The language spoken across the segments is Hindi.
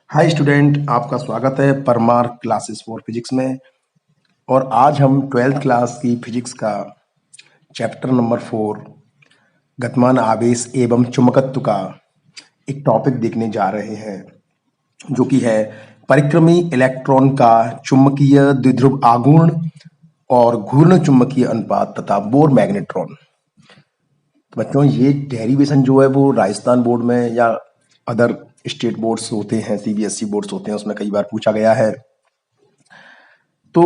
हाय स्टूडेंट, आपका स्वागत है परमार क्लासेस फॉर फिजिक्स में। और आज हम 12th क्लास की फिजिक्स का चैप्टर नंबर 4 गतिमान आवेश एवं चुंबकत्व का एक टॉपिक देखने जा रहे हैं, जो कि है परिक्रमी इलेक्ट्रॉन का चुंबकीय द्विध्रुव आघूर्ण और घूर्ण चुंबकीय अनुपात तथा बोर मैग्नेट्रॉन। तो बच्चों, ये डेरिवेशन जो है वो राजस्थान बोर्ड में या अदर स्टेट बोर्ड्स होते हैं, सीबीएसई बोर्ड्स होते हैं, उसमें कई बार पूछा गया है। तो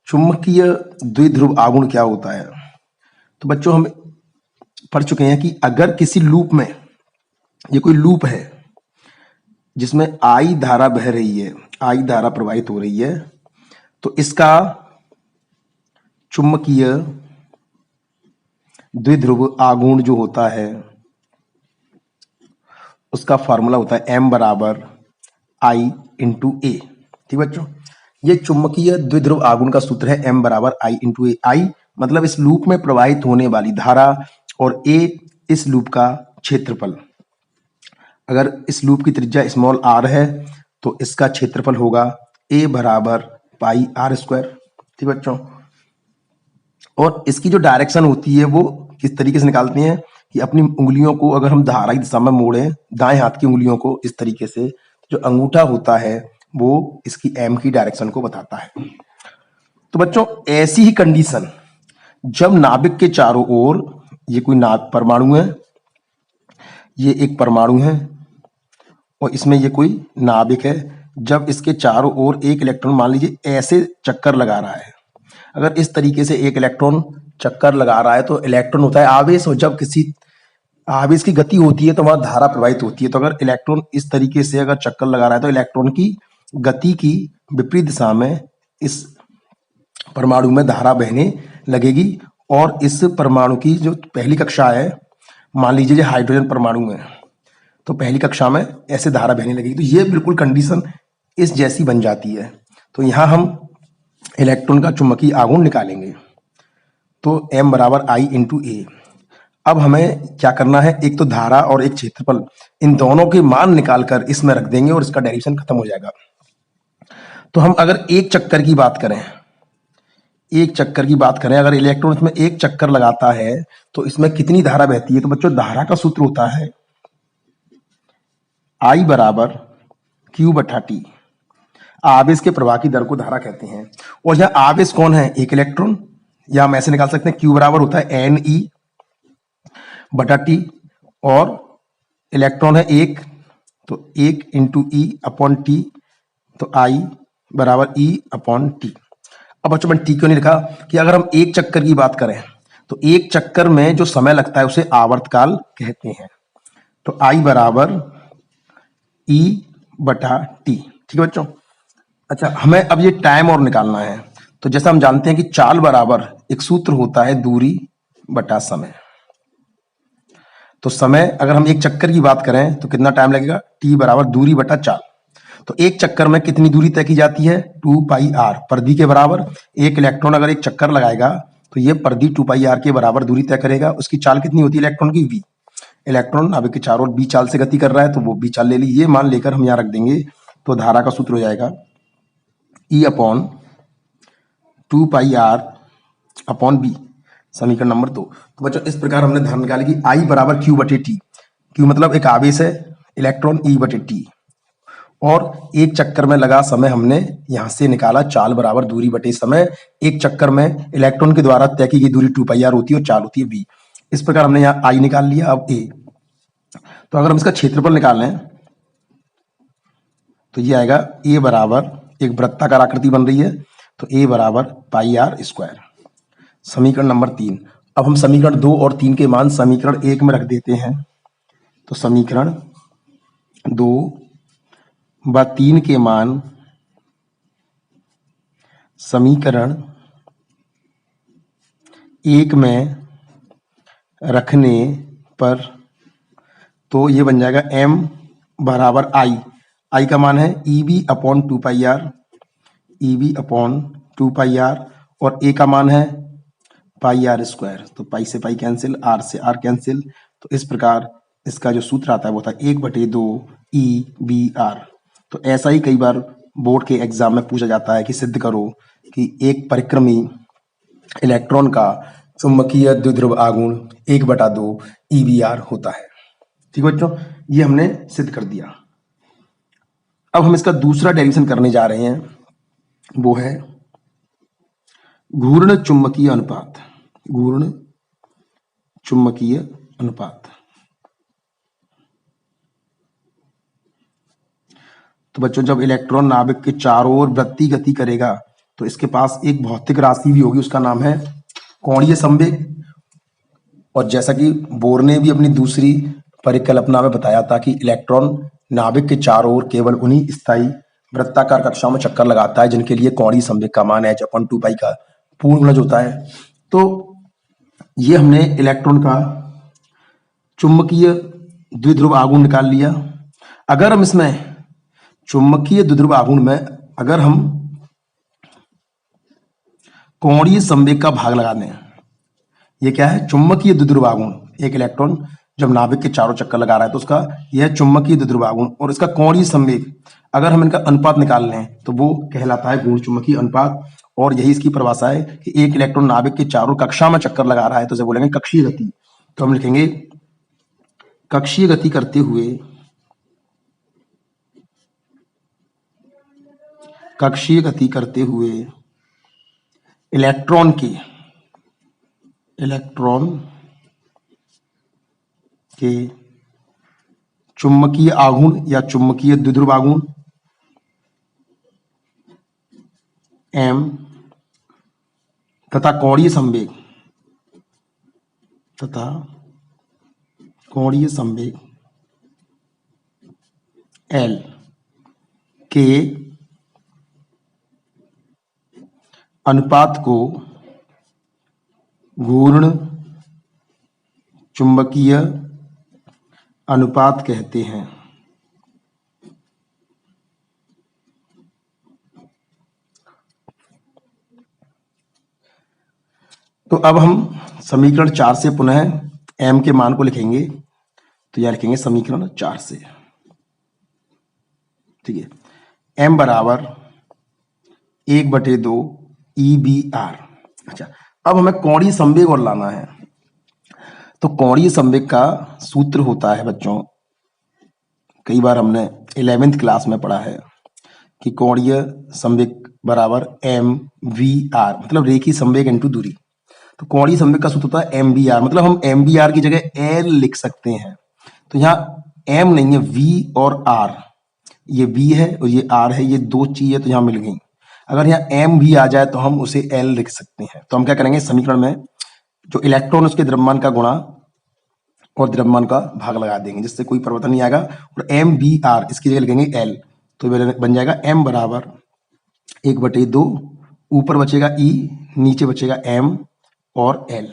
चुंबकीय द्विध्रुव आघूर्ण क्या होता है? तो बच्चों, हम पढ़ चुके हैं कि अगर किसी लूप में, ये कोई लूप है जिसमें आई धारा बह रही है, आई धारा प्रवाहित हो रही है, तो इसका चुंबकीय द्विध्रुव आघूर्ण जो होता है उसका फॉर्मूला होता है m बराबर I इंटू ए। ठीक बच्चों, ये चुंबकीय द्विध्रुव आघूर्ण का सूत्र है m बराबर I इंटू ए। I मतलब इस लूप में प्रवाहित होने वाली धारा और a इस लूप का क्षेत्रफल। अगर इस लूप की त्रिज्या स्मॉल r है तो इसका क्षेत्रफल होगा a बराबर पाई आर स्क्वायर। ठीक बच्चों, और इसकी जो डायरेक्शन होती है वो किस तरीके से निकालते हैं कि अपनी उंगलियों को अगर हम धारा की दिशा में मोड़ें, दाएं हाथ की उंगलियों को इस तरीके से, जो अंगूठा होता है वो इसकी एम की डायरेक्शन को बताता है। तो बच्चों, ऐसी ही कंडीशन जब नाभिक के चारों ओर, ये कोई परमाणु है, ये एक परमाणु है और इसमें ये कोई नाभिक है, जब इसके चारों ओर एक इलेक्ट्रॉन मान लीजिए ऐसे चक्कर लगा रहा है। अगर इस तरीके से एक इलेक्ट्रॉन चक्कर लगा रहा है तो इलेक्ट्रॉन होता है आवेश, और जब किसी आवेश की गति होती है तो वहां धारा प्रवाहित होती है। तो अगर इलेक्ट्रॉन इस तरीके से अगर चक्कर लगा रहा है तो इलेक्ट्रॉन की गति की विपरीत दिशा में इस परमाणु में धारा बहने लगेगी। और इस परमाणु की जो पहली कक्षा है, मान लीजिए जो हाइड्रोजन परमाणु है, तो पहली कक्षा में ऐसे धारा बहने लगेगी। तो ये बिल्कुल कंडीशन इस जैसी बन जाती है। तो यहां हम इलेक्ट्रॉन का चुंबकीय आघूर्ण निकालेंगे। तो m बराबर I इंटू ए। अब हमें क्या करना है, एक तो धारा और एक क्षेत्रफल, इन दोनों के मान निकालकर इसमें रख देंगे और इसका डेरिवेशन खत्म हो जाएगा। तो हम अगर एक चक्कर की बात करें, अगर इलेक्ट्रॉन इसमें एक चक्कर लगाता है तो इसमें कितनी धारा बहती है? तो बच्चों, धारा का सूत्र होता है I बराबर Q बटा टी। आवेश के प्रवाह की दर को धारा कहते हैं। और यह आवेश कौन है? एक इलेक्ट्रॉन। या हम ऐसे निकाल सकते हैं, Q बराबर होता है Ne बटा टी, और इलेक्ट्रॉन है एक, तो एक इंटू ई अपॉन टी, तो I बराबर E अपॉन टी। अब बच्चों, मैंने टी क्यों नहीं लिखा कि अगर हम एक चक्कर की बात करें तो एक चक्कर में जो समय लगता है उसे आवर्तकाल कहते हैं। तो I बराबर E बटा टी। ठीक है बच्चों। अच्छा, हमें अब ये टाइम और निकालना है। तो जैसा हम जानते हैं कि चाल बराबर एक सूत्र होता है दूरी बटा समय। तो समय, अगर हम एक चक्कर की बात करें तो कितना टाइम लगेगा? टी बराबर दूरी बटा चाल। तो एक चक्कर में कितनी दूरी तय की जाती है? 2 पाई आर, परिधि के बराबर। एक इलेक्ट्रॉन अगर एक चक्कर लगाएगा तो ये परिधि 2 पाई आर के बराबर दूरी तय करेगा। उसकी चाल कितनी होती है इलेक्ट्रॉन की? v। इलेक्ट्रॉन नाभिक के चारों ओर v चाल से गति कर रहा है तो वो v चाल ले ली, ये मान लेकर हम यहाँ रख देंगे। तो धारा का सूत्र हो जाएगा E upon 2 pi r upon b, समीकरण नंबर 2। तो बच्चों, इस प्रकार हमने धारा निकाली कि I बराबर Q बटे टी। Q मतलब एक आवेश है, इलेक्ट्रॉन E बटे टी, और एक चक्कर में लगा समय हमने यहां से निकाला चाल बराबर दूरी बटे समय। एक चक्कर में इलेक्ट्रॉन के द्वारा तय की गई दूरी 2 पाई आर होती है और चाल होती है v। इस प्रकार हमने यहाँ I निकाल लिया। अब A, तो अगर हम इसका क्षेत्रफल निकाल लें तो ये आएगा A बराबर, एक वृत्ताकार आकृति बन रही है, तो A बराबर पाई आर स्क्वायर, समीकरण नंबर 3। अब हम समीकरण 2 और 3 के मान समीकरण 1 में रख देते हैं। तो समीकरण 2 व 3 के मान समीकरण 1 में रखने पर तो ये बन जाएगा m बराबर I का मान है EB upon 2 pi r, EB upon 2 pi r, और A का मान है पाई आर स्क्वायर। तो पाई से पाई कैंसिल, आर से आर कैंसिल। तो इस प्रकार इसका जो सूत्र आता है वो होता है 1/2 EBR। तो ऐसा ही कई बार बोर्ड के एग्जाम में पूछा जाता है कि सिद्ध करो कि एक परिक्रमी इलेक्ट्रॉन का चुंबकीय द्विध्रुव आघूर्ण 1/2 EBR होता है। ठीक है बच्चों, ये हमने सिद्ध कर दिया। अब हम इसका दूसरा डेरिवेशन करने जा रहे हैं, वो है घूर्ण चुंबकीय अनुपात। घूर्ण चुंबकीय अनुपात। तो बच्चों, जब इलेक्ट्रॉन नाभिक के चारों ओर वृत्तीय गति करेगा तो इसके पास एक भौतिक राशि भी होगी, उसका नाम है कोणीय संवेग। और जैसा कि बोर ने भी अपनी दूसरी परिकल्पना में बताया था कि इलेक्ट्रॉन नाभिक के चारों ओर केवल उन्हीं स्थायी वृत्ताकार कक्षाओं में चक्कर लगाता है जिनके लिए कोणीय संवेग का मान h/2π का पूर्ण गुणज होता है। तो ये हमने इलेक्ट्रॉन का चुंबकीय द्विध्रुव आघूर्ण निकाल लिया। अगर हम इसमें चुंबकीय द्विध्रुव आघूर्ण में अगर हम कोणीय संवेग का भाग लगा दें, ये क्या है, चुंबकीय द्विध्रुव आघूर्ण। एक इलेक्ट्रॉन जब नाभिक के चारों चक्कर लगा रहा है तो उसका यह चुंबकीय द्विध्रुव आघूर्ण और इसका कोणीय संवेग, अगर हम इनका अनुपात निकाल लें तो वो कहलाता है घूर्ण चुंबकीय अनुपात। और यही इसकी परिभाषा है कि एक इलेक्ट्रॉन नाभिक के चारों कक्षा में चक्कर लगा रहा है तो उसे बोलेंगे कक्षीय गति। तो हम लिखेंगे कक्षीय गति करते हुए, कक्षीय गति करते हुए इलेक्ट्रॉन के चुंबकीय आघूर्ण या चुंबकीय द्विध्रुव आघूर्ण M तथा कोणीय संवेग L के अनुपात को घूर्ण चुंबकीय अनुपात कहते हैं। तो अब हम समीकरण 4 से पुनः m के मान को लिखेंगे। तो यह लिखेंगे समीकरण 4 से, ठीक है, m बराबर 1/2 EBR। अच्छा, अब हमें कोणीय संवेग और लाना है। तो कोणीय संवेग का सूत्र होता है बच्चों, कई बार हमने 11वीं क्लास में पढ़ा है कि कोणीय संवेग बराबर MVR, मतलब रेखीय संवेग इंटू दूरी। तो कोणीय संवेग का सूत्र होता है MVR, मतलब हम MVR की जगह L लिख सकते हैं। तो यहाँ M नहीं है, V और R, ये V है और ये R है, ये दो चीजें तो यहाँ मिल गई। अगर यहाँ M भी आ जाए तो हम उसे L लिख सकते हैं। तो हम क्या करेंगे, समीकरण में जो इलेक्ट्रॉन उसके द्रव्यमान का गुणा और द्रव्यमान का भाग लगा देंगे, जिससे कोई परिवर्तन नहीं आएगा। और MVR इसकी जगह लिखेंगे L, तो बन जाएगा M बराबर 1/2, ऊपर बचेगा E, नीचे बचेगा M और L।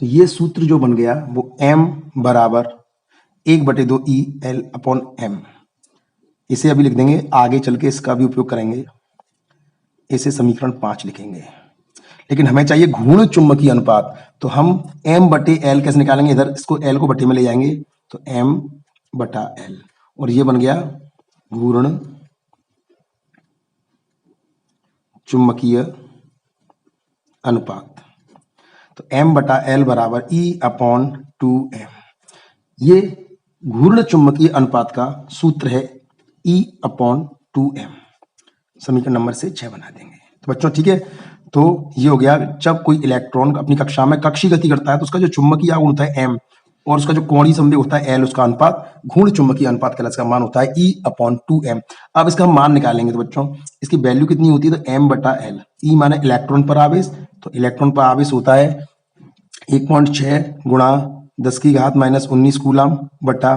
तो ये सूत्र जो बन गया वो M बराबर 1/2 EL/M। इसे अभी लिख देंगे, आगे चल के इसका भी उपयोग करेंगे, इसे समीकरण 5 लिखेंगे। लेकिन हमें चाहिए घूर्ण चुंबकीय अनुपात, तो हम M/L कैसे निकालेंगे, इधर इसको L को बटे में ले जाएंगे, तो M/L, और ये बन गया घूर्ण चुंबकीय अनुपात। तो M/L बराबर E/2M। ये घूर्ण चुंबकीय अनुपात का सूत्र है E/2M। समीकरण नंबर से 6 बना देंगे। तो बच्चों ठीक है, तो ये हो गया, जब कोई इलेक्ट्रॉन अपनी कक्षा में कक्षीय गति करता है तो उसका जो चुंबकीय आघूर्ण होता है M और उसका जो कोणीय संवेग होता है L, उसका अनुपात घूर्ण चुंबकीय अनुपात का इसका मान होता है E/2M। अब इसका हम मान निकालेंगे। तो बच्चों इसकी वैल्यू कितनी होती है, तो M/L। E माने इलेक्ट्रॉन पर आवेश, तो इलेक्ट्रॉन पर आवेश होता है 1.6 गुणा 10⁻⁻19 कूलम बटा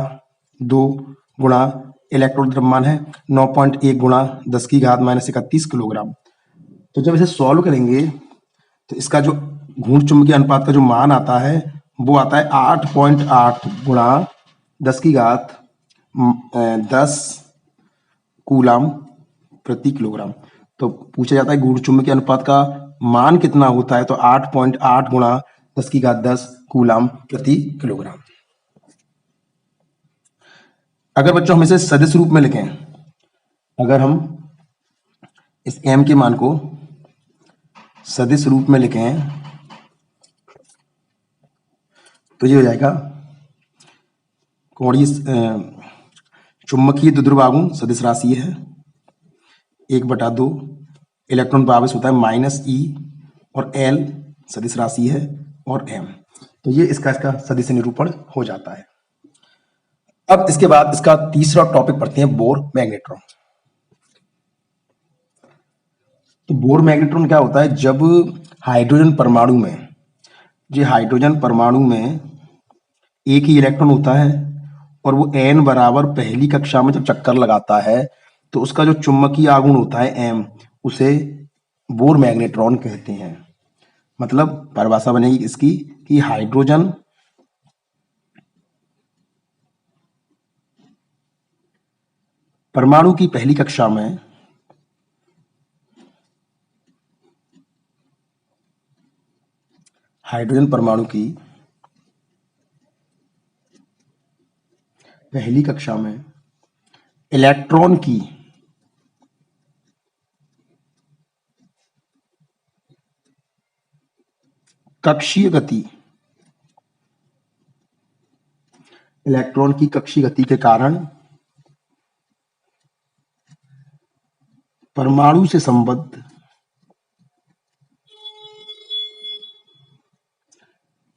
2 गुणा इलेक्ट्रॉन द्रव्यमान है 9.1 गुणा 10⁻31 किलोग्राम। तो जब इसे सॉल्व करेंगे तो इसका जो घूर्ण चुंबकीय अनुपात का जो मान आता है वो आता है 8.8 गुणा 10⁻10 कूलम प्रति किलोग्राम। तो पूछा जाता है घूर्ण चुंबकीय अनुपात का मान कितना होता है, तो 8.8 गुणा 10⁻10 कूलम प्रति किलोग्राम। अगर बच्चों हम इसे सदिश रूप में लिखें, अगर हम इस m के मान को सदिश रूप में लिखें तो ये हो जाएगा कोणीय चुंबकीय द्विध्रुव आघूर्ण सदिश राशि है 1/2, इलेक्ट्रॉन पर आवेश होता है -e और l सदिश राशि है और m, तो ये इसका सदिश निरूपण हो जाता है। अब इसके बाद इसका तीसरा टॉपिक पढ़ते हैं बोर मैग्नेट्रॉन। तो बोर मैग्नेट्रॉन क्या होता है, जब हाइड्रोजन परमाणु में, जो हाइड्रोजन परमाणु में एक ही इलेक्ट्रॉन होता है और वो n बराबर पहली कक्षा में जब चक्कर लगाता है तो उसका जो चुंबकीय आघूर्ण होता है m, उसे बोर मैग्नेट्रॉन कहते हैं। मतलब परिभाषा बनेगी इसकी कि हाइड्रोजन परमाणु की पहली कक्षा में हाइड्रोजन परमाणु की पहली कक्षा में इलेक्ट्रॉन की कक्षीय गति, इलेक्ट्रॉन की कक्षीय गति के कारण परमाणु से संबद्ध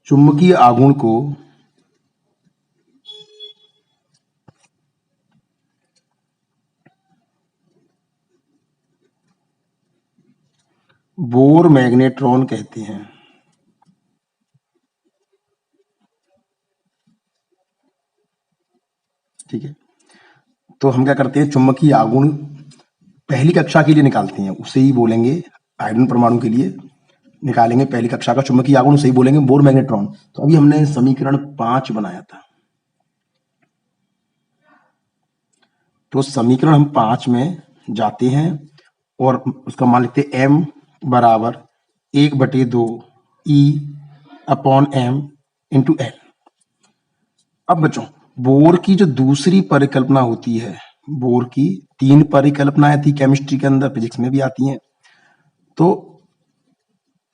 चुंबकीय आघूर्ण को बोर मैग्नेट्रॉन कहते हैं। ठीक है, तो हम क्या करते हैं, चुंबकीय आघूर्ण पहली कक्षा के लिए निकालते हैं, उसे ही बोलेंगे हाइड्रोजन परमाणु के लिए निकालेंगे पहली कक्षा का चुंबकीय आघूर्ण, उसे ही बोलेंगे बोर मैग्नेट्रॉन। तो अभी हमने समीकरण 5 बनाया था, तो समीकरण हम 5 में जाते हैं और उसका मान लिखते हैं m बराबर 1/2 E/m इंटू L। अब बच्चों बोर की जो दूसरी परिकल्पना होती है, बोर की 3 परिकल्पनाएं थी केमिस्ट्री के अंदर, फिजिक्स में भी आती हैं। तो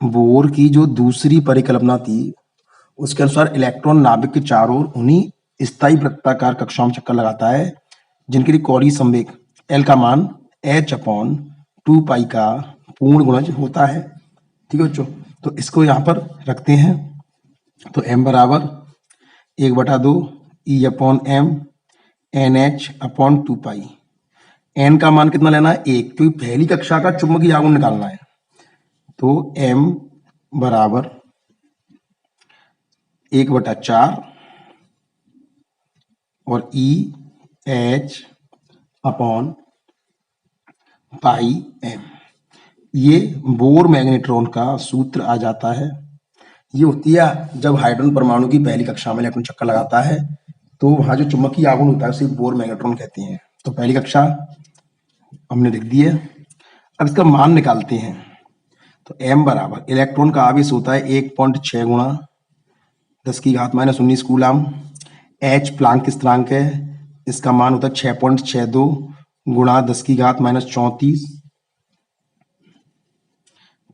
बोर की जो दूसरी परिकल्पना थी उसके अनुसार इलेक्ट्रॉन नाभिक के चारों ओर उन्हीं स्थायी वृत्ताकार कक्षाओं में चक्कर लगाता है जिनके लिए कोणीय संवेग L का मान h/2 का पूर्ण गुणज होता है। ठीक है बच्चों, तो इसको यहाँ पर रखते हैं, तो m बराबर 1/2 E/m NH/2 n का मान कितना लेना है 1, क्योंकि पहली कक्षा का चुंबकीय आघूर्ण निकालना है। तो m बराबर 1/4 और EH/πm, ये बोर मैग्नेट्रॉन का सूत्र आ जाता है। ये होती है जब हाइड्रोजन परमाणु की पहली कक्षा में इलेक्ट्रॉन चक्कर लगाता है तो वहां जो चुंबकीय आघूर्ण होता है उसे बोर मैग्नेट्रॉन कहते हैं। तो पहली कक्षा हमने लिख दी है, अब इसका मान निकालते हैं। तो m बराबर इलेक्ट्रॉन का आवेश होता है 1.6 गुणा 10⁻⁻19 कूलम, h प्लांक स्थिरांक है, इसका मान होता है 6.62 गुणा 10⁻34,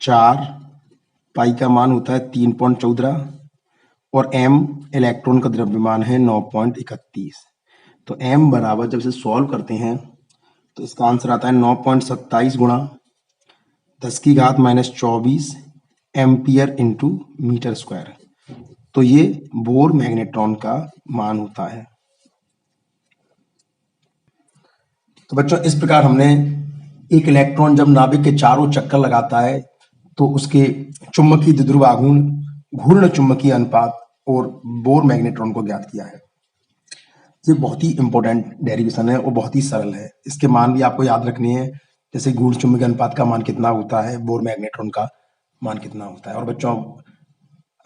4 पाई का मान होता है 3.14 और m इलेक्ट्रॉन का द्रव्यमान है 9.31। तो m बराबर जब इसे सॉल्व करते हैं तो इसका आंसर आता है 9.27 गुणा 10⁻24 एम्पियर इंटू मीटर स्क्वायर। तो ये बोर मैग्नेट्रॉन का मान होता है। तो बच्चों इस प्रकार हमने एक इलेक्ट्रॉन जब नाभिक के चारों चक्कर लगाता है तो उसके चुंबकीय द्विध्रुव आघूर्ण, घूर्ण चुंबकीय अनुपात और बोर मैग्नेट्रॉन को ज्ञात किया है। ये बहुत ही इंपॉर्टेंट डेरिवेशन है और बहुत ही सरल है, इसके मान भी आपको याद रखने हैं, जैसे घूर्ण चुंबकीय अनुपात का मान कितना होता है, बोर मैग्नेट्रॉन का मान कितना होता है। और बच्चों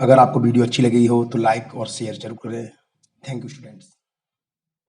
अगर आपको वीडियो अच्छी लगी हो तो लाइक और शेयर जरूर करें। Thank you students.